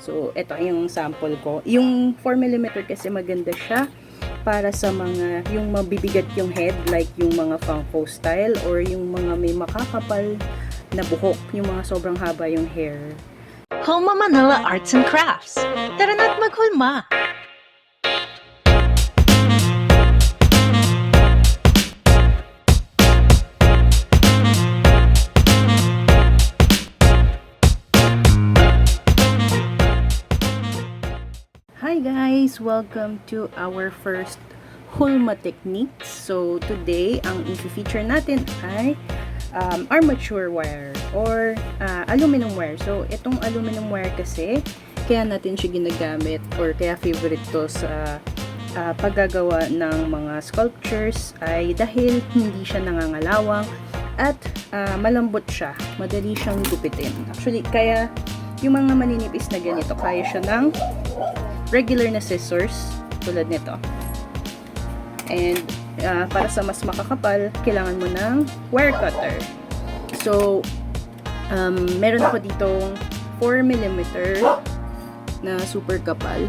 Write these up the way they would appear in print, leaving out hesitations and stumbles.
So, ito yung sample ko. Yung 4mm kasi maganda siya para sa mga, yung mabibigat yung head, like yung mga Funko style or yung mga may makakapal na buhok, yung mga sobrang haba yung hair. Hulma Manila Arts and Crafts. Tara na't maghulma! Hi guys! Welcome to our first Hulma Tekniks. So today, ang i-feature natin ay armature wire or aluminum wire. So itong aluminum wire kasi, kaya natin siya ginagamit or kaya favorite to sa paggagawa ng mga sculptures ay dahil hindi siya nangangalawang at malambot siya. Madali siyang gupitin. Actually, kaya yung mga maninipis na ganito, kaya siya ng regular na scissors tulad nito. And para sa mas makakapal, kailangan mo ng wire cutter. So, meron ako ditong 4mm na super kapal.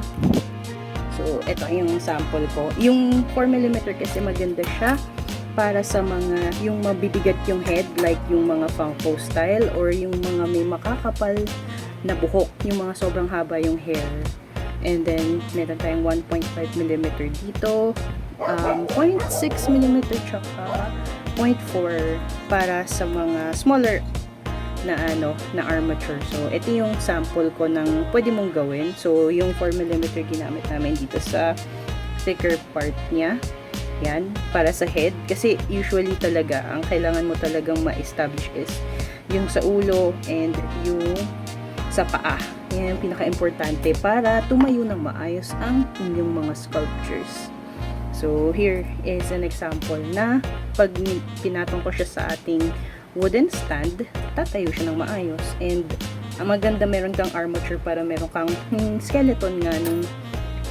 So, ito yung sample ko. Yung 4mm kasi maganda siya para sa mga, yung mabibigat yung head, like yung mga Funko style or yung mga may makakapal na buhok, yung mga sobrang haba yung hair. And then, meron tayong 1.5mm dito, 0.6mm tsaka 0.4 para sa mga smaller na armature. So, ito yung sample ko ng pwede mong gawin. So, yung 4mm ginamit namin dito sa thicker part niya. Yan, para sa head. Kasi usually talaga, ang kailangan mo talagang ma-establish is yung sa ulo and yung sa paa. Yan yung pinaka-importante para tumayo ng maayos ang inyong mga sculptures. So, here is an example na pag pinatong ko siya sa ating wooden stand, tatayo siya ng maayos. And, ang maganda, meron kang armature para meron kang skeleton nga ng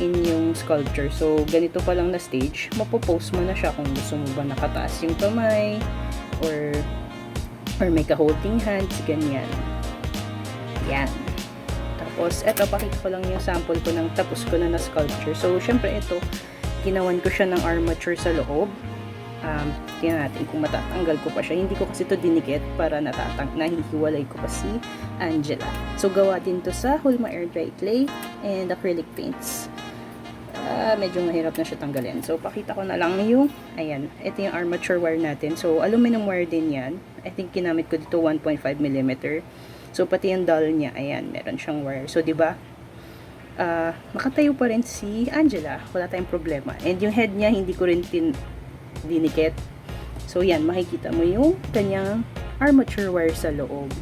inyong sculpture. So, ganito pa lang na stage, mapopost mo na siya kung gusto mo ba nakataas yung kamay or may ka-holding hands, ganyan. Yan. Tapos, eto, pakita ko lang yung sample ko ng tapos ko na sculpture. So, syempre, ito, ginawan ko siya ng armature sa loob. Tingnan natin kung matatanggal ko pa siya. Hindi ko kasi ito dinikit para nahihiwalay ko pa si Angela. So, gawa din to sa Hulma Air Dry Clay and acrylic paints. Medyo mahirap na siya tanggalin. So, pakita ko na lang yung, ayan, ito yung armature wire natin. So, aluminum wire din yan. I think ginamit ko dito 1.5mm. So, pati yung dull niya, ayan, meron siyang wire. So, diba, makatayo pa rin si Angela. Wala tayong problema. And yung head niya, hindi ko rin dinikit. So, yan, makikita mo yung kanyang armature wire sa loob.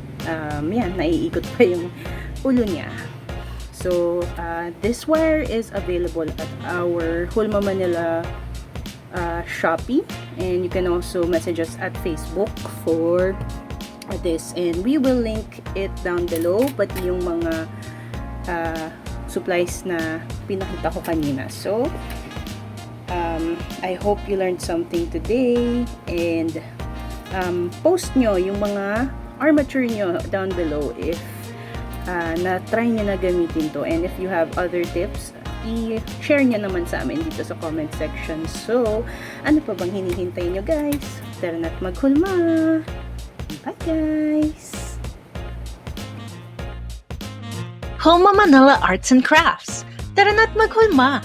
Yan, naiikot pa yung ulo niya. So, this wire is available at our Hulma Manila Shopee. And you can also message us at Facebook for this, and we will link it down below, pati yung mga supplies na pinakita ko kanina. So, I hope you learned something today, and post nyo yung mga armature nyo down below if na-try nyo na gamitin to, and if you have other tips, i-share nyo naman sa amin dito sa comment section. So, ano pa bang hinihintay nyo guys? Tara na't maghulma! Bye guys! Hulma Manila Arts and Crafts. Tara na't maghulma!